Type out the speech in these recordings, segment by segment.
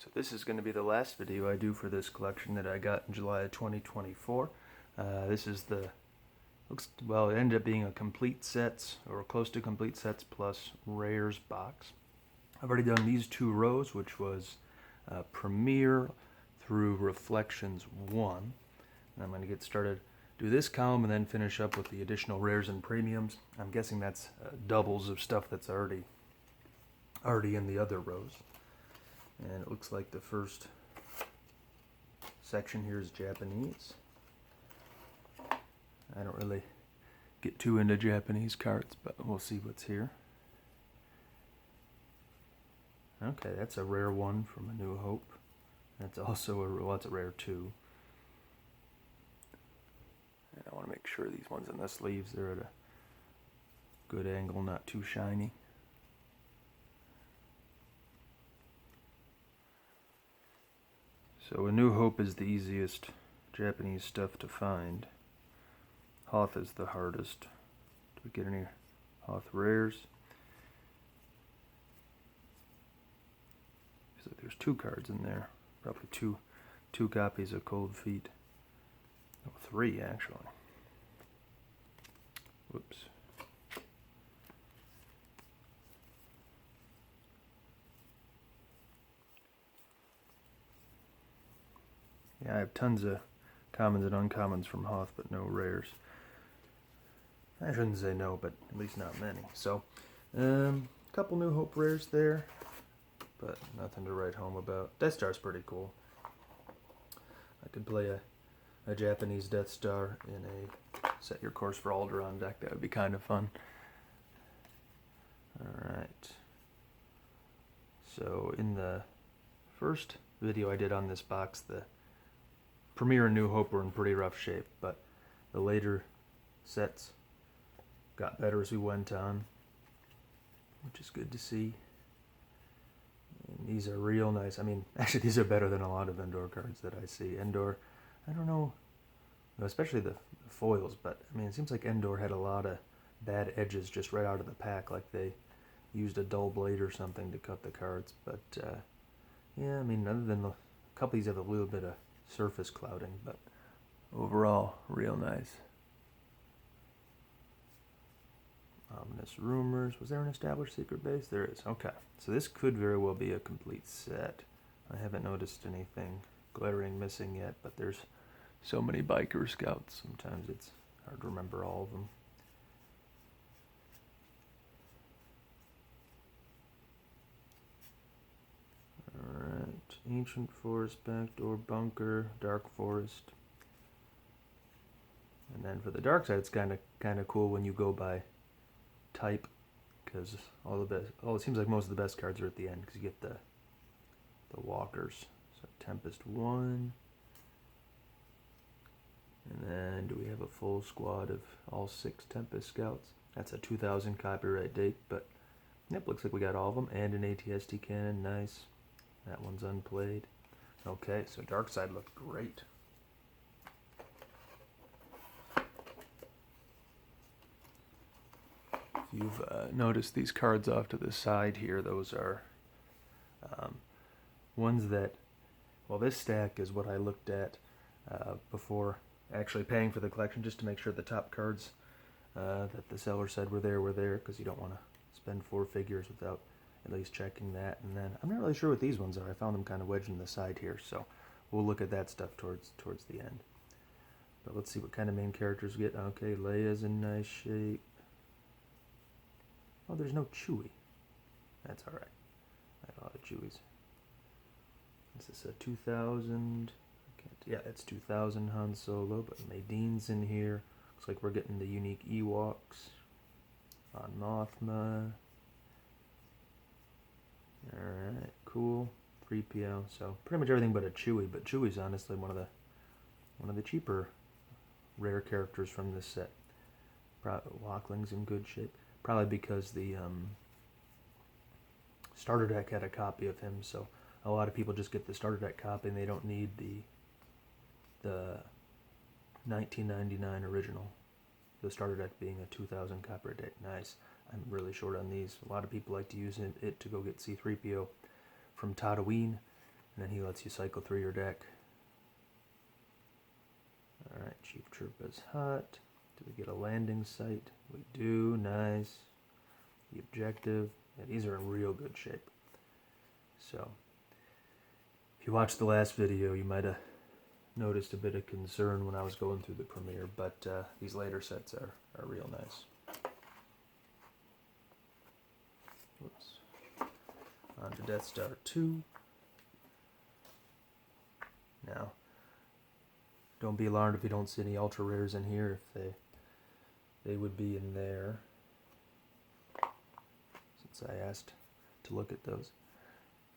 So this is going to be the last video I do for this collection that I got in July of 2024. This is the, it ended up being a complete sets, or close to complete sets plus rares box. I've already done these two rows, which was Premier through Reflections 1. And I'm going to get started, do this column, and then finish up with the additional rares and premiums. I'm guessing that's doubles of stuff that's already in the other rows. And it looks like the first section here is Japanese. I don't really get too into Japanese cards, but we'll see what's here. Okay, that's a rare one from A New Hope. That's also that's a rare two. And I want to make sure these ones in the sleeves, they're at a good angle, not too shiny. So A New Hope is the easiest Japanese stuff to find. Hoth is the hardest. Do we get any Hoth rares? So there's two cards in there. Probably two copies of Cold Feet. Oh, three actually. Whoops. Yeah, I have tons of commons and uncommons from Hoth, but no rares. I shouldn't say no, but at least not many. So, a couple New Hope rares there, but nothing to write home about. Death Star's pretty cool. I could play a Japanese Death Star in a Set Your Course for Alderaan deck. That would be kind of fun. Alright. So, in the first video I did on this box, the Premier and New Hope were in pretty rough shape, but the later sets got better as we went on, which is good to see. And these are real nice. I mean, actually these are better than a lot of Endor cards that I see. Endor, I don't know, especially the foils, but I mean, it seems like Endor had a lot of bad edges just right out of the pack, like they used a dull blade or something to cut the cards. But yeah, I mean, other than a couple of these have a little bit of surface clouding, but overall, real nice. Ominous Rumors. Was there an established secret base? There is. Okay. So this could very well be a complete set. I haven't noticed anything glaring missing yet, but there's so many biker scouts. Sometimes it's hard to remember all of them. Alright. Ancient Forest, Backdoor Bunker, Dark Forest. And then for the dark side, it's kind of cool when you go by type, because it seems like most of the best cards are at the end, because you get the walkers. So Tempest 1, and then do we have a full squad of all 6 Tempest Scouts? That's a 2000 copyright date, but yep, looks like we got all of them, and an ATST cannon. Nice. That one's unplayed. Okay, so dark side looked great. You've noticed these cards off to the side here. Those are ones that, well, this stack is what I looked at before actually paying for the collection, just to make sure the top cards that the seller said were there, because you don't want to spend 4 figures without at least checking that. And then I'm not really sure what these ones are. I found them kind of wedged in the side here, so we'll look at that stuff towards the end. But let's see what kind of main characters we get. Okay, Leia's in nice shape. Oh, there's no Chewie. That's alright. I have a lot of Chewies. This is a 2000. Yeah, it's 2000 Han Solo, but Madine's in here. Looks like we're getting the unique Ewoks on Mothma. Alright, cool. 3PO. So pretty much everything but a Chewie, but Chewie's honestly one of the cheaper rare characters from this set. Walkling's in good shape. Probably because the starter deck had a copy of him, so a lot of people just get the starter deck copy and they don't need the 1999 original. The starter deck being a 2000 copyright date. Nice. I'm really short on these. A lot of people like to use it to go get C-3PO from Tatooine. and then he lets you cycle through your deck. Alright, Chief Troopa's hut. Do we get a landing site? We do, nice. The objective. Yeah, these are in real good shape. So, if you watched the last video, you might have noticed a bit of concern when I was going through the premiere, but these later sets are real nice. Whoops. On to Death Star 2. Now, don't be alarmed if you don't see any ultra rares in here. If they would be in there, since I asked to look at those.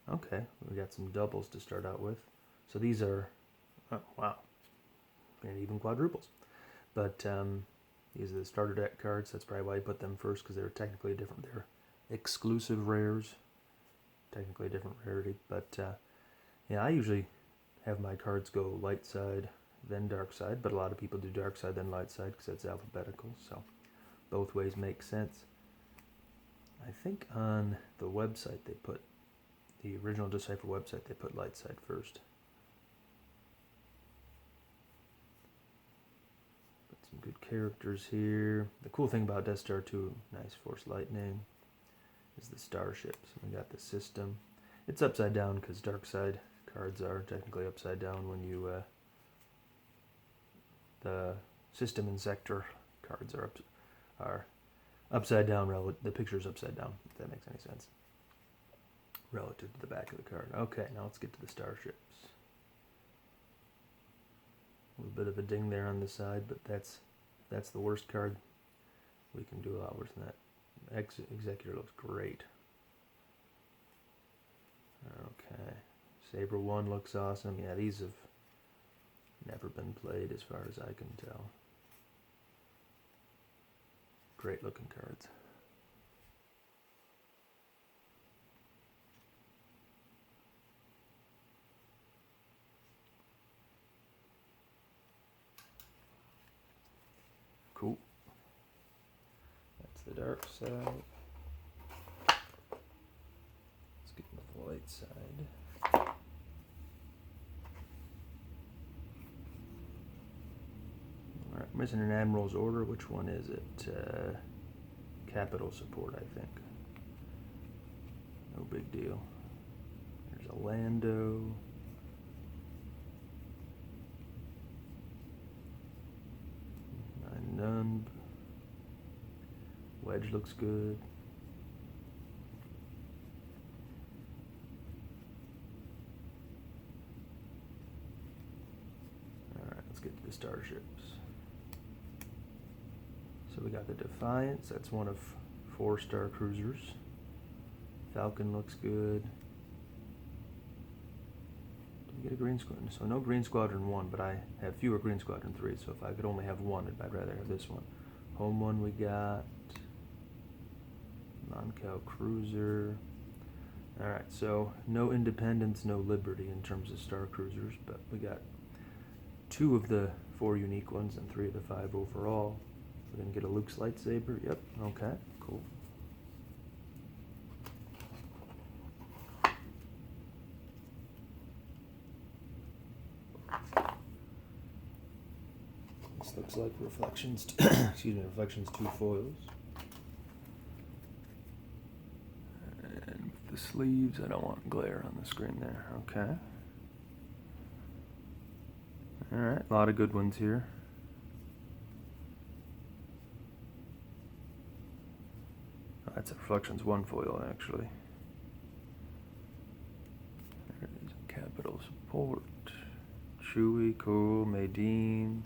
Okay, we got some doubles to start out with. So these are, oh, wow, and even quadruples. But these are the starter deck cards. That's probably why I put them first, because they're technically different. They're exclusive rares, technically a different rarity. But yeah, I usually have my cards go light side, then dark side, but a lot of people do dark side, then light side, because that's alphabetical. So both ways make sense. I think on the website they put, the original Decipher website, they put light side first. Got some good characters here. The cool thing about Death Star 2, nice Force Lightning, is the starships. We got the system. It's upside down because dark side cards are technically upside down when you, the system and sector cards are upside down, the picture's upside down, if that makes any sense, relative to the back of the card. Okay, now let's get to the starships. A little bit of a ding there on the side, but that's the worst card. We can do a lot worse than that. Executor looks great. Okay, Saber 1 looks awesome. Yeah, these have never been played as far as I can tell. Great looking cards. Cool. That's the dark side. Let's get the light side. Alright, missing an Admiral's Order. Which one is it? Capital Support, I think. No big deal. There's a Lando. None. Wedge looks good. Alright, let's get to the starships. So we got the Defiance. That's one of 4 star cruisers. Falcon looks good. Did we get a Green Squadron? So no Green Squadron 1, but I have fewer Green Squadron 3, so if I could only have one, I'd rather have this one. Home one we got. Moncal Cruiser. Alright, so no Independence, no Liberty in terms of star cruisers, but we got 2 of the 4 unique ones and 3 of the 5 overall. We're going to get a Luke's lightsaber. Yep, okay, cool. This looks like Reflections, excuse me, Reflections 2 foils. And with the sleeves, I don't want glare on the screen there, okay. Alright, a lot of good ones here. That's a Reflections 1 foil, actually. There's Capital Support. Chewie, cool. Madine.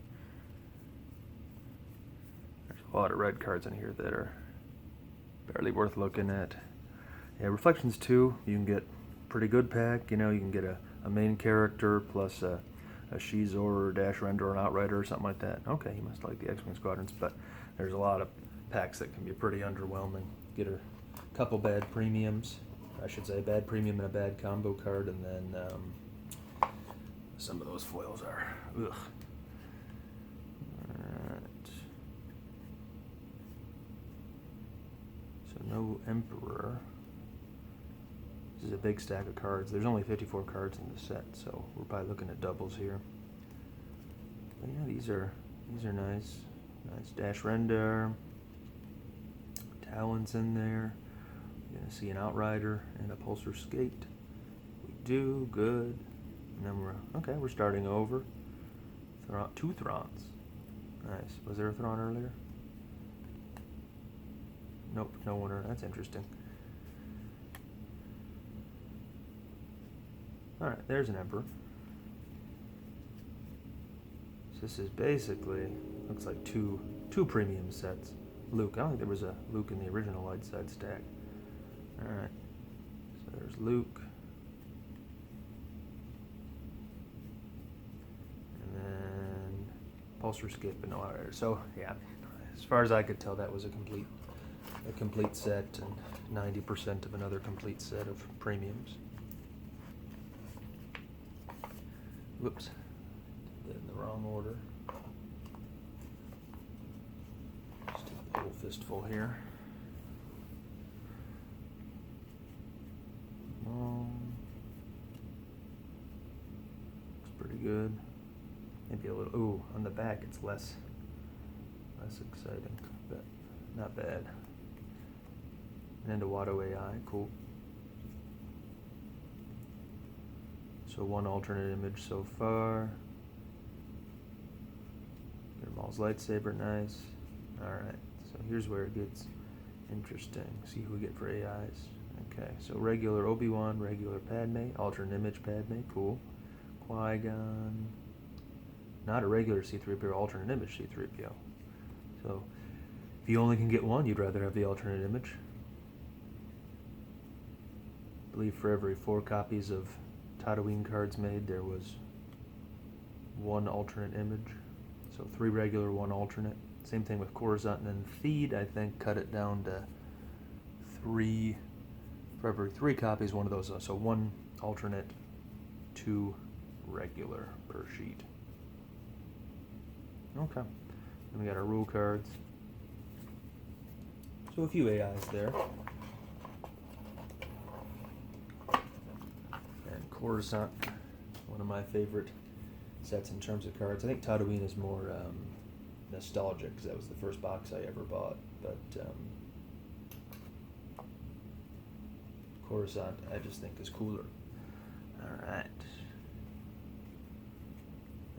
There's a lot of red cards in here that are barely worth looking at. Yeah, Reflections 2, you can get a pretty good pack. You know, you can get a main character plus a Shizor or Dash Render or an Outrider or something like that. Okay, you must like the X-Wing Squadrons, but there's a lot of packs that can be pretty underwhelming. Get a couple bad premiums, I should say, bad premium and a bad combo card, and then some of those foils are ugh. Alright. So no Emperor. This is a big stack of cards. There's only 54 cards in the set, so we're probably looking at doubles here. But yeah, these are nice. Nice Dash Rendar. Talon's in there. You're gonna see an Outrider and a Pulsar Skate. We do, good. And then we're starting over. Two Throns. Nice. Was there a Thrawn earlier? Nope, no one. That's interesting. Alright, there's an Emperor. So this is basically, looks like two premium sets. Luke. I don't think there was a Luke in the original light side stack. Alright. So there's Luke. And then Pulsar Skip and no Outrider. So yeah, as far as I could tell, that was a complete set and 90% of another complete set of premiums. Whoops. Did it in the wrong order. Just take the whole fistful here. Looks pretty good. Maybe a little. Ooh, on the back it's less exciting, but not bad. And into Watto AI, cool. So one alternate image so far. Maul's lightsaber, nice. Alright, so here's where it gets interesting. See who we get for AIs. Okay, so regular Obi-Wan, regular Padme, alternate image Padme, cool. Qui-Gon, not a regular C-3PO, alternate image C-3PO. So, if you only can get one, you'd rather have the alternate image. I believe for every 4 copies of Tatooine cards made, there was 1 alternate image. So 3 regular, 1 alternate. Same thing with Coruscant, and then Theed, I think, cut it down to 3, for every 3 copies, 1 of those. So 1 alternate, 2 regular per sheet. Okay. Then we got our rule cards. So a few AIs there. And Coruscant, one of my favorite sets in terms of cards. I think Tatooine is more nostalgic because that was the first box I ever bought. But Coruscant, I just think is cooler. All right.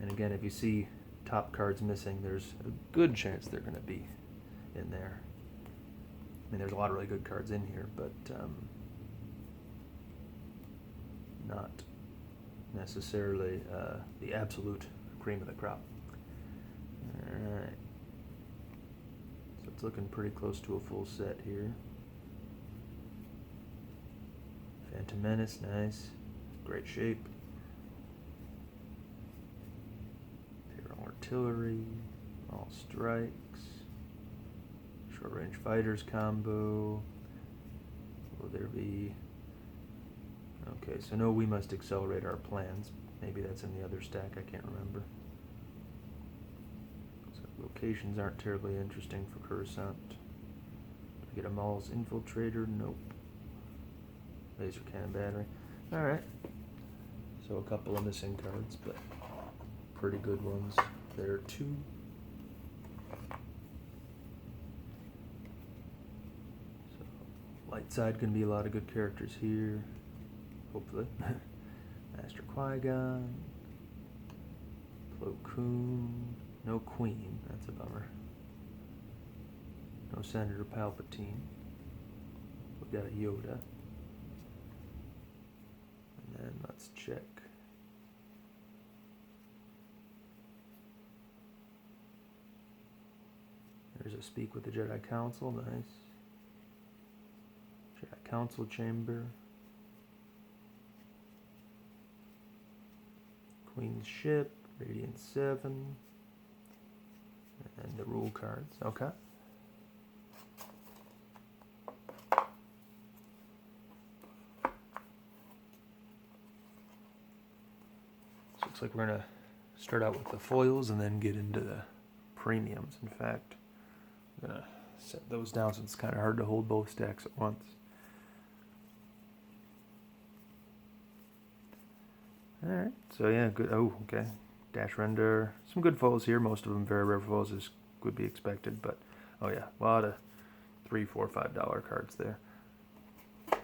And again, if you see top cards missing, there's a good chance they're going to be in there. I mean, there's a lot of really good cards in here, but not necessarily the absolute cream of the crop. Alright. So it's looking pretty close to a full set here. Phantom Menace, nice. Great shape. Imperial Artillery, All Strikes. Short Range Fighters combo. Will there be... Okay, so no, we must accelerate our plans. Maybe that's in the other stack, I can't remember. So locations aren't terribly interesting for Coruscant. Do we get a Maul's Infiltrator? Nope. Laser Cannon Battery. Alright. So a couple of missing cards, but pretty good ones there too. So light side gonna be a lot of good characters here. Hopefully. Master Qui-Gon. Plo Koon. No Queen. That's a bummer. No Senator Palpatine. We got a Yoda. And then let's check. There's a Speak with the Jedi Council. Nice. Jedi Council Chamber. Queen's Ship, Radiant 7, and the rule cards. Okay. So looks like we're going to start out with the foils and then get into the premiums. In fact, I'm going to set those down so it's kind of hard to hold both stacks at once. Alright, so yeah, good. Oh, okay. Dash render. Some good foils here. Most of them very rare foils, as would be expected. But, oh yeah, a lot of $3, $4, $5 cards there. Let's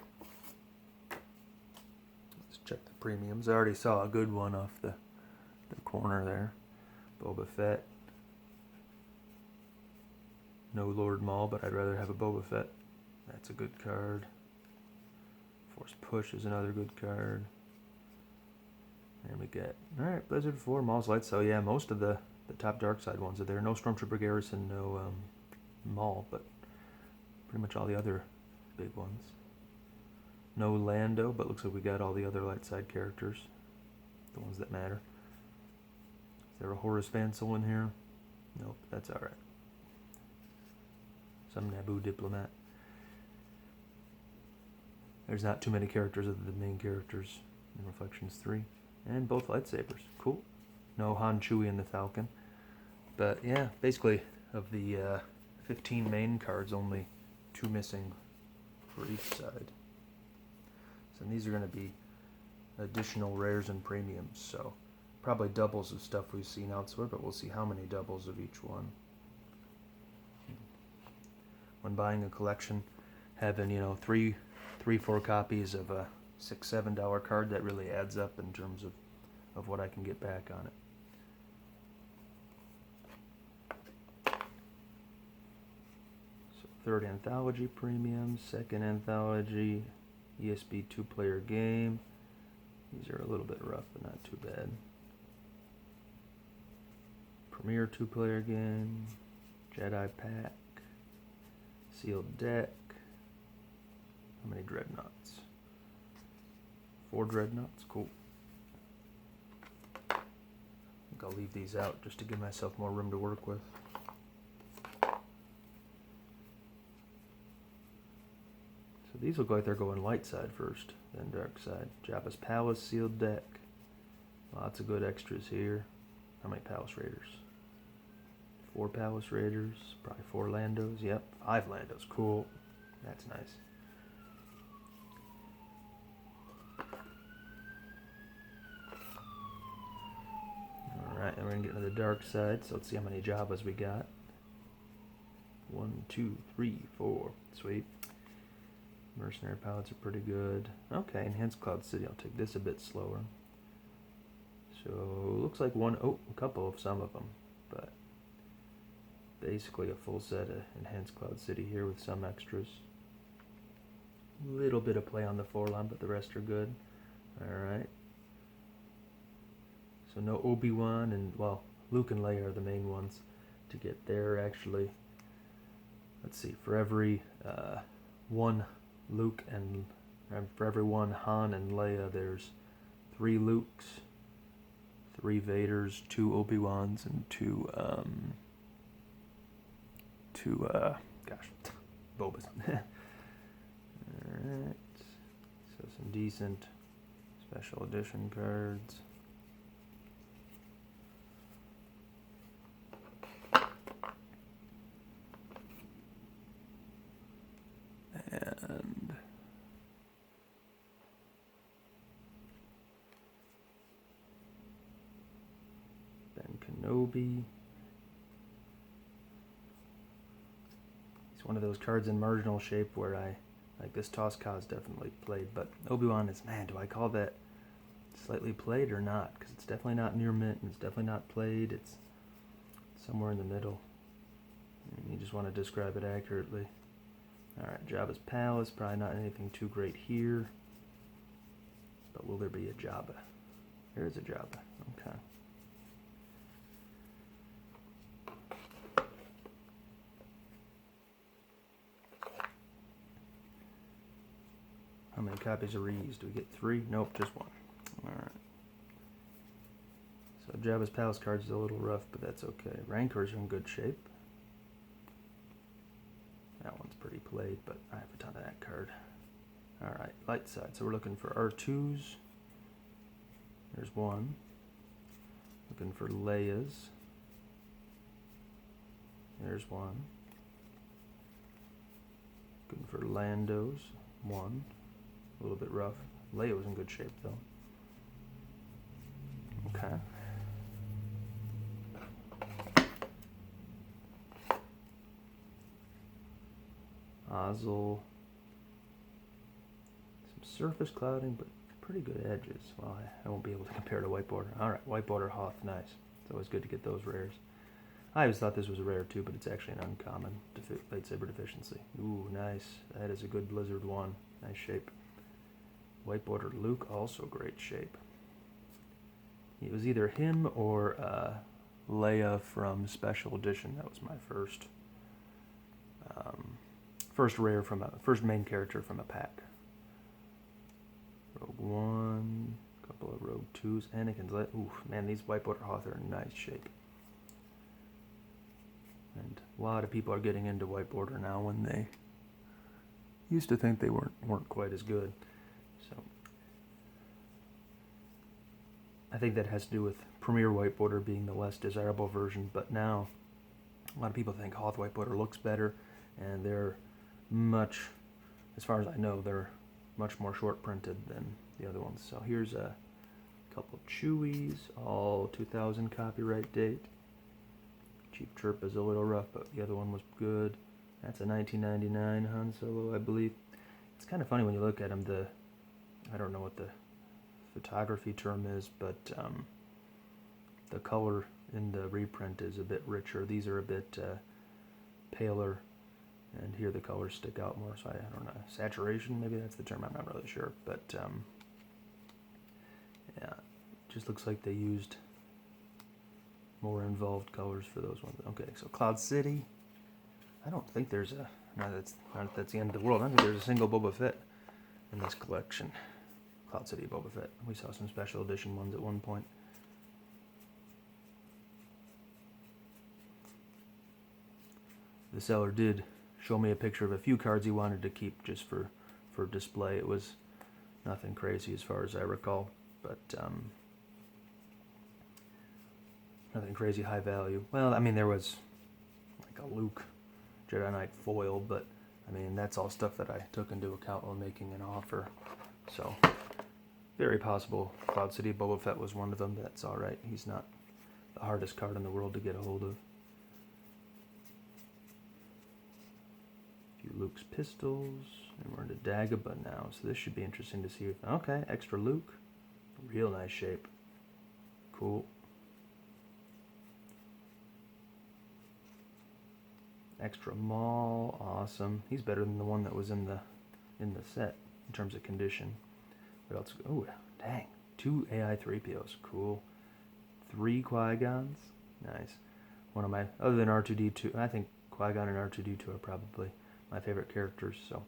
check the premiums. I already saw a good one off the corner there. Boba Fett. No Lord Maul, but I'd rather have a Boba Fett. That's a good card. Force Push is another good card. And we get, alright, Blizzard 4, Maul's Light. So yeah, most of the top dark side ones are there. No Stormtrooper Garrison, no Maul, but pretty much all the other big ones. No Lando, but looks like we got all the other light side characters. The ones that matter. Is there a Horus Vansel in here? Nope, that's alright. Some Naboo diplomat. There's not too many characters other than the main characters in Reflections 3. And both lightsabers. Cool. No Han, Chewie, and the Falcon. But yeah, basically, of the 15 main cards, only 2 missing for each side. So these are going to be additional rares and premiums. So probably doubles of stuff we've seen elsewhere, but we'll see how many doubles of each one. When buying a collection, having, you know, 3, 4 copies of a $6, $7 card, that really adds up in terms of what I can get back on it. So third anthology premium, second anthology, ESB 2-player game. These are a little bit rough, but not too bad. Premier 2-player game, Jedi pack, sealed deck. How many dreadnoughts? 4 dreadnoughts, cool. I think I'll leave these out just to give myself more room to work with. So these look like they're going light side first, then dark side. Jabba's Palace sealed deck. Lots of good extras here. How many Palace Raiders? 4 Palace Raiders, probably 4 Landos. Yep, 5 Landos, cool. That's nice. Alright, and we're going to get to the dark side, so let's see how many Jabbas we got. 1, 2, 3, 4. Sweet. Mercenary pilots are pretty good. Okay, Enhanced Cloud City. I'll take this a bit slower. So, looks like a couple of some of them, but basically a full set of Enhanced Cloud City here with some extras. Little bit of play on the 4-line, but the rest are good. Alright. So no Obi-Wan, and, well, Luke and Leia are the main ones to get there, actually. Let's see, for every one Luke and for every one Han and Leia, there's 3 Lukes, 3 Vaders, 2 Obi-Wans, and 2 Bobas. Alright, so some decent special edition cards. And Ben Kenobi. He's one of those cards in marginal shape where I like this. Tosca definitely played, but Obi-Wan is, man, do I call that slightly played or not? Because it's definitely not near mint, and it's definitely not played. It's somewhere in the middle. And you just want to describe it accurately. Alright, Jabba's Palace, probably not anything too great here. But will there be a Jabba? There is a Jabba, okay. How many copies of Reese? Do we get 3? Nope, just 1. Alright. So Jabba's Palace cards is a little rough, but that's okay. Rancors are in good shape. That one's pretty played, but I have a ton of that card. Alright, light side. So we're looking for R2s. There's 1. Looking for Leia's. There's 1. Looking for Lando's. 1. A little bit rough. Leia was in good shape, though. Okay. Ozzel. Some surface clouding, but pretty good edges. Well, I won't be able to compare to White Border. Alright, White Border Hoth, nice. It's always good to get those rares. I always thought this was a rare too, but it's actually an uncommon lightsaber deficiency. Ooh, nice. That is a good Blizzard one. Nice shape. White Border Luke, also great shape. It was either him or Leia from Special Edition. That was my first first main character from a pack. Rogue One, a couple of Rogue Twos, Anakin's. Ooh, man, these White Border Hoth are in nice shape. And a lot of people are getting into White Border now when they used to think they weren't quite as good. So I think that has to do with Premier White Border being the less desirable version, but now a lot of people think Hoth White Border looks better, and they're much, as far as I know, they're much more short printed than the other ones. So here's a couple of Chewies, all 2000 copyright date. Cheap Chirp is a little rough, but the other one was good. That's a 1999 Han Solo, I believe. It's kind of funny when you look at them. I don't know what the photography term is, but the color in the reprint is a bit richer. These are a bit paler, and here the colors stick out more. So I don't know, saturation, maybe that's the term. I'm not really sure, but yeah, it just looks like they used more involved colors for those ones. Okay, so Cloud City. I don't think there's a, not that's the end of the world. I don't think there's a single Boba Fett in this collection. Cloud City Boba Fett. We saw some special edition ones at one point. The seller did show me a picture of a few cards he wanted to keep just for display. It was nothing crazy as far as I recall, but nothing crazy high value. Well, I mean, there was like a Luke Jedi Knight foil, but I mean, that's all stuff that I took into account when making an offer. So, very possible Cloud City Boba Fett was one of them. That's alright. He's not the hardest card in the world to get a hold of. A few Luke's pistols, and we're into Dagobah now, so this should be interesting to see. Okay, extra Luke. Real nice shape. Cool. Extra Maul, awesome. He's better than the one that was in the set in terms of condition. What else? Oh, dang. 2 AI 3POs, cool. 3 Qui-Gons, nice. One of my, other than R2-D2, I think Qui-Gon and R2-D2 are probably my favorite characters. So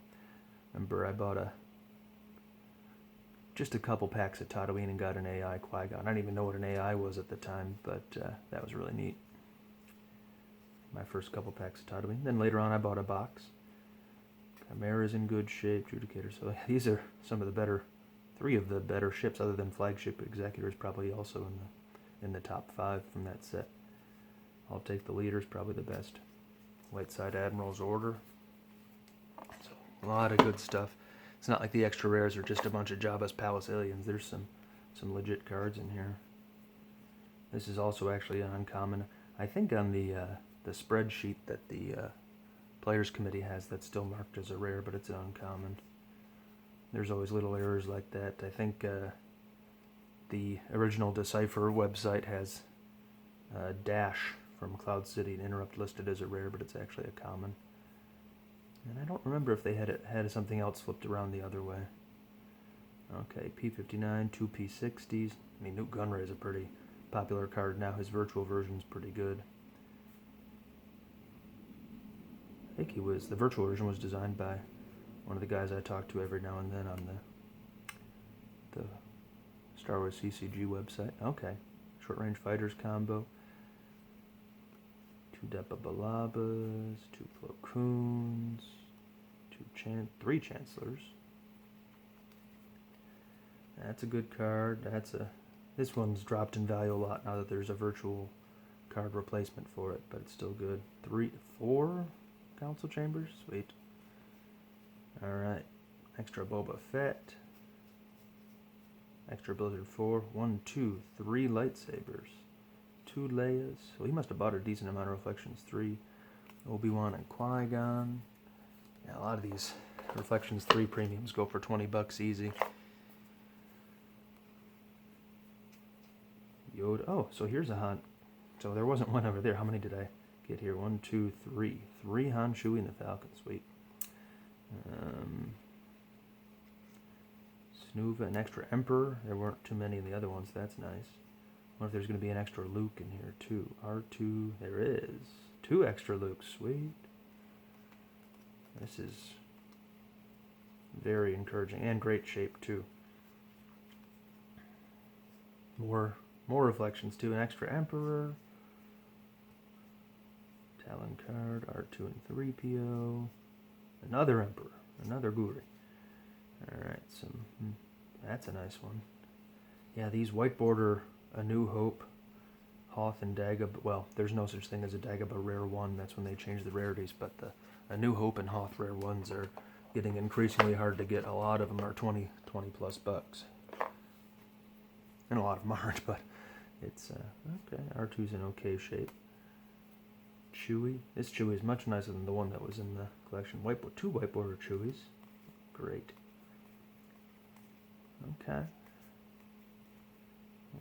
remember, I bought just a couple packs of Tatooine and got an AI Qui-Gon. I didn't even know what an AI was at the time, but that was really neat. My first couple packs of Tatooine. Then later on I bought a box. Chimera's in good shape, Judicator. So these are some of the better, 3 of the better ships, other than Flagship Executor is probably also in the top 5 from that set. I'll take the Leader's probably the best. White Side Admiral's Order. So a lot of good stuff. It's not like the extra rares are just a bunch of Jabba's Palace aliens. There's some legit cards in here. This is also actually an uncommon. I think on the spreadsheet that the Players Committee has, that's still marked as a rare, but it's an uncommon. There's always little errors like that. I think the original Decipher website has Dash from Cloud City and Interrupt listed as a rare, but it's actually a common. And I don't remember if they had something else flipped around the other way. Okay, P59, 2 P60s. I mean, Newt Gunray is a pretty popular card now. His virtual version's pretty good. I think the virtual version was designed by one of the guys I talk to every now and then on the Star Wars CCG website. Okay, Short Range Fighters combo. 2 Depa Balabas, 2 Plo Koons, 3 Chancellors. That's a good card. This one's dropped in value a lot now that there's a virtual card replacement for it, but it's still good. 4 Council Chambers, sweet. Alright, extra Boba Fett. Extra Blizzard 4. 1, 2, 3 lightsabers. 2 Leias. Well, he must have bought a decent amount of Reflections. 3 Obi-Wan and Qui-Gon. Yeah, a lot of these Reflections 3 premiums go for $20 easy. Yoda. Oh, so here's a Han. So there wasn't one over there. How many did I get here? 1, 2, 3. 3 Han, Chewie, and the Falcon. Sweet. Snuva, an extra Emperor. There weren't too many in the other ones. That's nice. I wonder if there's going to be an extra Luke in here too. R2. There is. 2 extra Lukes. Sweet. This is very encouraging and great shape too. More Reflections too. An extra Emperor. Talon card. R2 and 3PO. Another Emperor. Another Guri. Alright, that's a nice one. Yeah, these white border A New Hope, Hoth and Dagobah. Well, there's no such thing as a Dagobah Rare 1. That's when they change the rarities. But the A New Hope and Hoth Rare 1s are getting increasingly hard to get. A lot of them are 20 plus bucks. And a lot of them aren't, but it's okay. R2's in okay shape. Chewie. This Chewie is much nicer than the one that was in the collection. 2 white border Chewies. Great. Okay.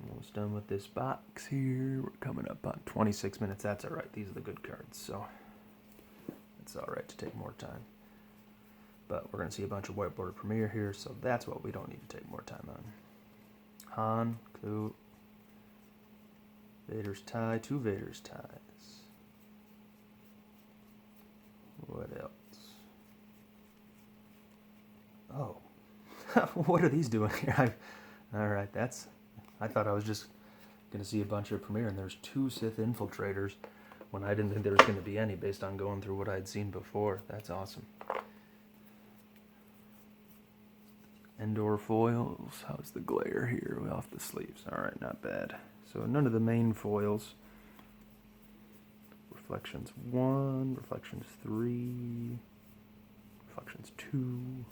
Almost done with this box here. We're coming up on 26 minutes. That's alright. These are the good cards, so it's alright to take more time. But we're going to see a bunch of white border Premier here, so that's what we don't need to take more time on. Han, Clue, Vader's tie, 2 Vader's ties. What else? Oh. What are these doing here? Alright, that's... I thought I was just going to see a bunch of Premier, and there's 2 Sith Infiltrators when I didn't think there was going to be any based on going through what I'd seen before. That's awesome. Endor foils. How's the glare here? Off the sleeves. Alright, not bad. So none of the main foils. Reflections 1, Reflections 3, Reflections 2.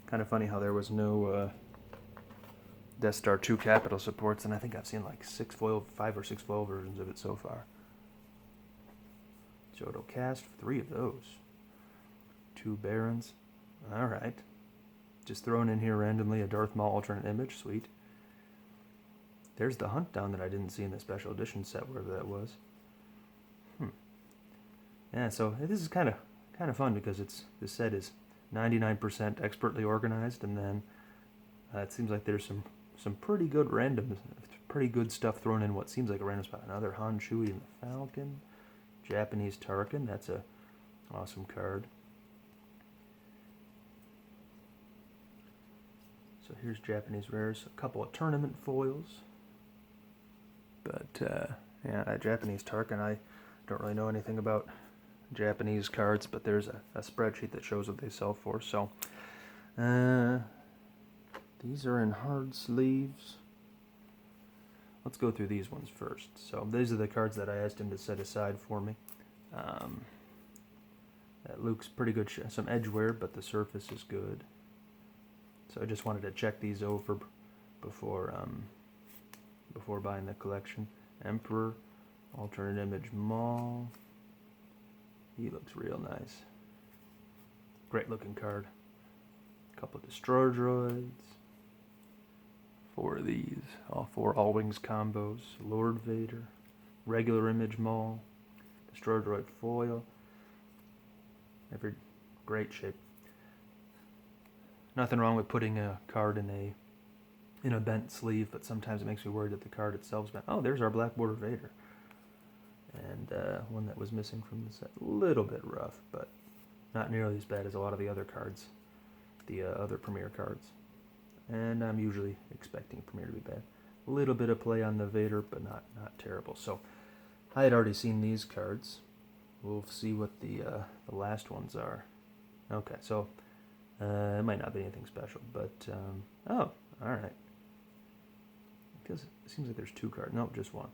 Kind of funny how there was no Death Star 2 capital supports, and I think I've seen like 5 or 6 foil versions of it so far. Jodo cast, 3 of those. 2 Barons. Alright. Just thrown in here randomly a Darth Maul alternate image. Sweet. There's the Hunt Down that I didn't see in the special edition set, wherever that was. Yeah, so this is kind of fun because this set is 99% expertly organized, and then it seems like there's some pretty good random, pretty good stuff thrown in what seems like a random spot. Another Han, Chewie, and the Falcon. Japanese Tarkin. That's a awesome card. So here's Japanese rares. A couple of tournament foils. But yeah, that Japanese Tarkin, I don't really know anything about Japanese cards, but there's a spreadsheet that shows what they sell for. So these are in hard sleeves. Let's go through these ones first. So these are the cards that I asked him to set aside for me. That Luke's pretty good, some edge wear, but the surface is good. So I just wanted to check these over before buying the collection. Emperor, alternate image Maul. He looks real nice. Great looking card. A couple of Destroyer Droids. 4 of these. All 4 All Wings combos. Lord Vader. Regular image Maul. Destroyer Droid foil. Every great shape. Nothing wrong with putting a card in a bent sleeve, but sometimes it makes me worried that the card itself's bent. Oh, there's our Black Border Vader. And one that was missing from the set. A little bit rough, but not nearly as bad as a lot of the other cards, the other Premier cards. And I'm usually expecting Premier to be bad. A little bit of play on the Vader, but not terrible. So I had already seen these cards. We'll see what the last ones are. Okay, so it might not be anything special, but oh, all right. Because it seems like there's 2 cards. Nope, just 1.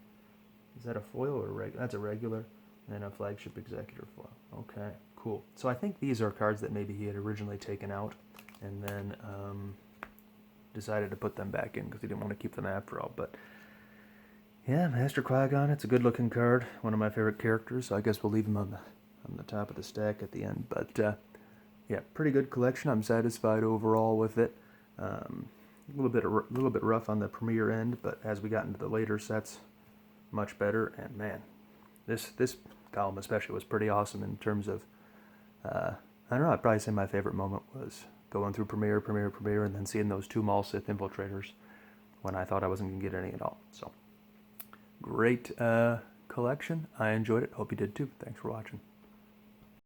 Is that a foil or a regular? That's a regular, and a Flagship Executor foil. Okay, cool. So I think these are cards that maybe he had originally taken out, and then decided to put them back in because he didn't want to keep them after all. But yeah, Master Qui-Gon, it's a good looking card, one of my favorite characters, so I guess we'll leave him on the top of the stack at the end. But yeah, pretty good collection. I'm satisfied overall with it. A little bit rough on the Premier end, but as we got into the later sets, much better. And man, this column especially was pretty awesome in terms of, I don't know, I'd probably say my favorite moment was going through Premier, and then seeing those 2 Maul Sith Infiltrators when I thought I wasn't going to get any at all. So, great collection. I enjoyed it. Hope you did too. Thanks for watching.